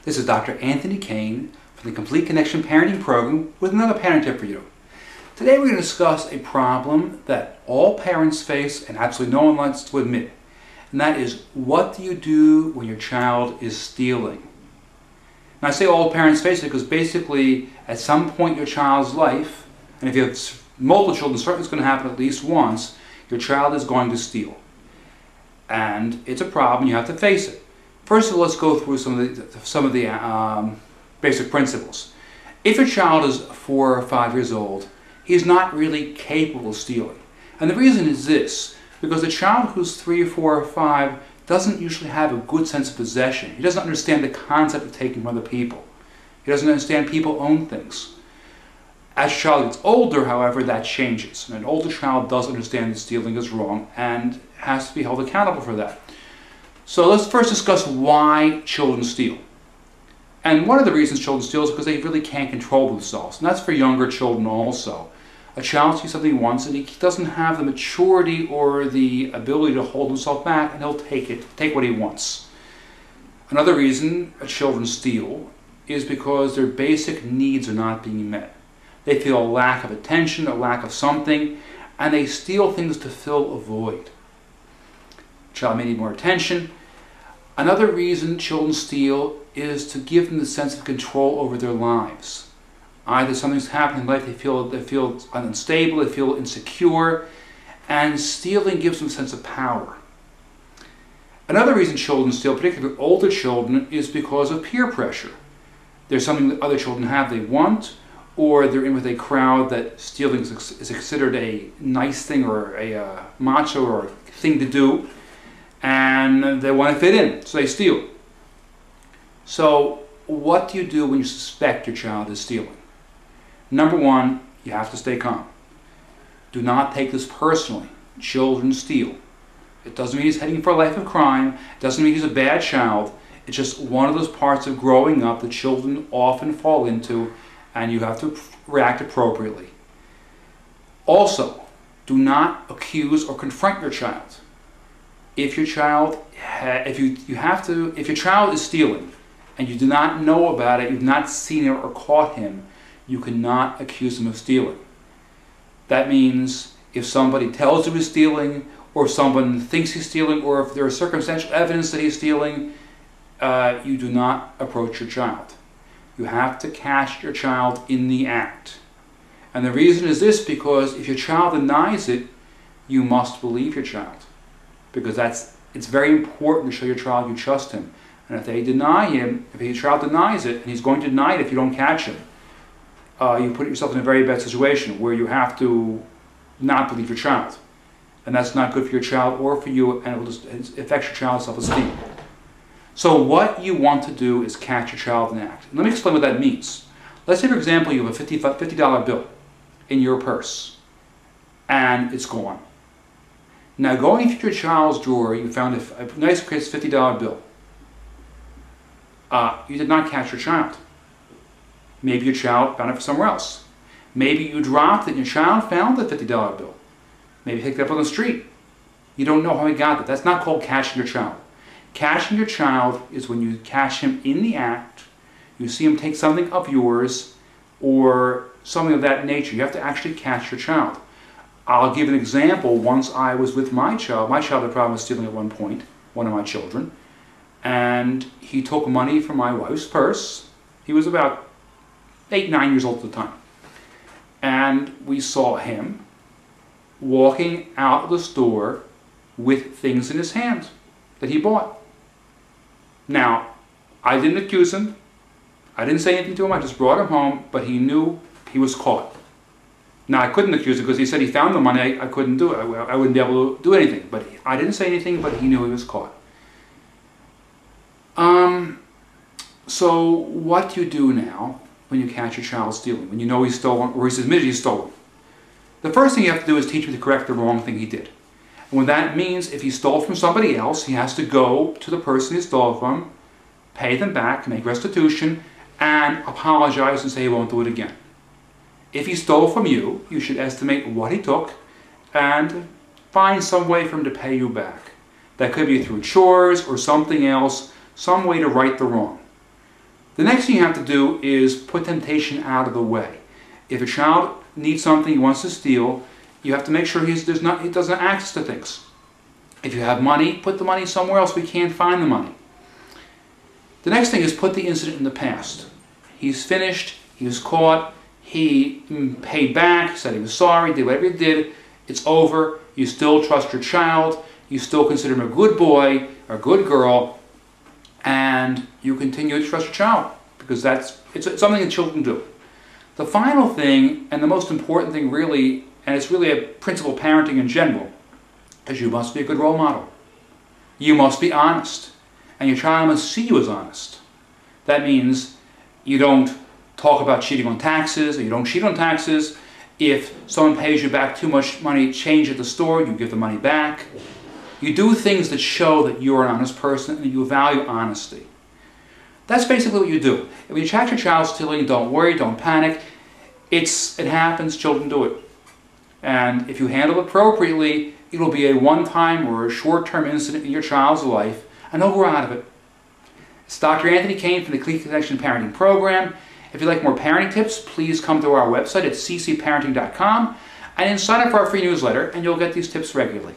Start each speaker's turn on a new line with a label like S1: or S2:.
S1: This is Dr. Anthony Kane from the Complete Connection Parenting Program with another parent tip for you. Today we're going to discuss a problem that all parents face and absolutely no one wants to admit. And that is, what do you do when your child is stealing? Now I say all parents face it because basically at some point in your child's life, and if you have multiple children, certainly it's going to happen at least once, your child is going to steal. And it's a problem, you have to face it. First of all, let's go through some of the basic principles. If your child is 4 or 5 years old, he's not really capable of stealing. And the reason is this, because a child who's 3 or 4 or 5 doesn't usually have a good sense of possession. He doesn't understand the concept of taking from other people. He doesn't understand people own things. As your child gets older, however, that changes. And an older child does understand that stealing is wrong and has to be held accountable for that. So let's first discuss why children steal. And one of the reasons children steal is because they really can't control themselves. And that's for younger children also. A child sees something once and he doesn't have the maturity or the ability to hold himself back, and he'll take what he wants. Another reason children steal is because their basic needs are not being met. They feel a lack of attention, a lack of something, and they steal things to fill a void. A child may need more attention. Another reason children steal is to give them the sense of control over their lives. Either something's happening in life, they feel unstable, they feel insecure, and stealing gives them a sense of power. Another reason children steal, particularly older children, is because of peer pressure. There's something that other children have they want, or they're in with a crowd that stealing is considered a nice thing or a macho or thing to do, and they want to fit in, so they steal. So what do you do when you suspect your child is stealing? Number one, you have to stay calm. Do not take this personally. Children steal. It doesn't mean he's heading for a life of crime. It doesn't mean he's a bad child. It's just one of those parts of growing up that children often fall into, and you have to react appropriately. Also, do not accuse or confront your child. If your child is stealing and you do not know about it, you've not seen it or caught him, you cannot accuse him of stealing. That means if somebody tells you he's stealing, or if someone thinks he's stealing, or if there is circumstantial evidence that he's stealing, you do not approach your child. You have to catch your child in the act. And the reason is this, because if your child denies it, you must believe your child. Because it's very important to show your child you trust him. And if they deny him, if your child denies it, and he's going to deny it if you don't catch him, you put yourself in a very bad situation where you have to not believe your child. And that's not good for your child or for you, and it will just affect your child's self-esteem. So what you want to do is catch your child in the act. And let me explain what that means. Let's say, for example, you have a $50 bill in your purse, and it's gone. Now, going through your child's drawer, you found a nice, crisp $50 bill. You did not catch your child. Maybe your child found it somewhere else. Maybe you dropped it and your child found the $50 bill. Maybe he picked it up on the street. You don't know how he got it. That's not called catching your child. Catching your child is when you catch him in the act, you see him take something of yours, or something of that nature. You have to actually catch your child. I'll give an example. Once I was with my child had a problem with stealing at one point, one of my children, and he took money from my wife's purse. He was about 8, 9 years old at the time. And we saw him walking out of the store with things in his hand that he bought. Now, I didn't accuse him. I didn't say anything to him. I just brought him home, but he knew he was caught. Now, I couldn't accuse him because he said he found the money. I couldn't do it. I wouldn't be able to do anything. But I didn't say anything, but he knew he was caught. So what do you do now when you catch your child stealing, when you know he's stolen, or he's admitted he's stolen? The first thing you have to do is teach him to correct the wrong thing he did. And what that means, if he stole from somebody else, he has to go to the person he stole from, pay them back, make restitution, and apologize and say he won't do it again. If he stole from you, you should estimate what he took and find some way for him to pay you back. That could be through chores or something else, some way to right the wrong. The next thing you have to do is put temptation out of the way. If a child needs something, he wants to steal, you have to make sure he doesn't have access to things. If you have money, put the money somewhere else we can't find the money. The next thing is put the incident in the past. He's finished, he was caught, he paid back, said he was sorry, did whatever he did, it's over, you still trust your child, you still consider him a good boy or a good girl, and you continue to trust your child, because it's something that children do. The final thing, and the most important thing really, and it's really a principle of parenting in general, is you must be a good role model. You must be honest, and your child must see you as honest. That means you don't talk about cheating on taxes, or you don't cheat on taxes. If someone pays you back too much money, change at the store, you give the money back. You do things that show that you're an honest person and you value honesty. That's basically what you do. If you catch your child stealing, don't worry, don't panic. It happens, children do it. And if you handle it appropriately, it'll be a one-time or a short-term incident in your child's life, and they'll grow out of it. It's Dr. Anthony Kane from the Complete Connection Parenting Program. If you'd like more parenting tips, please come to our website at ccparenting.com and then sign up for our free newsletter, and you'll get these tips regularly.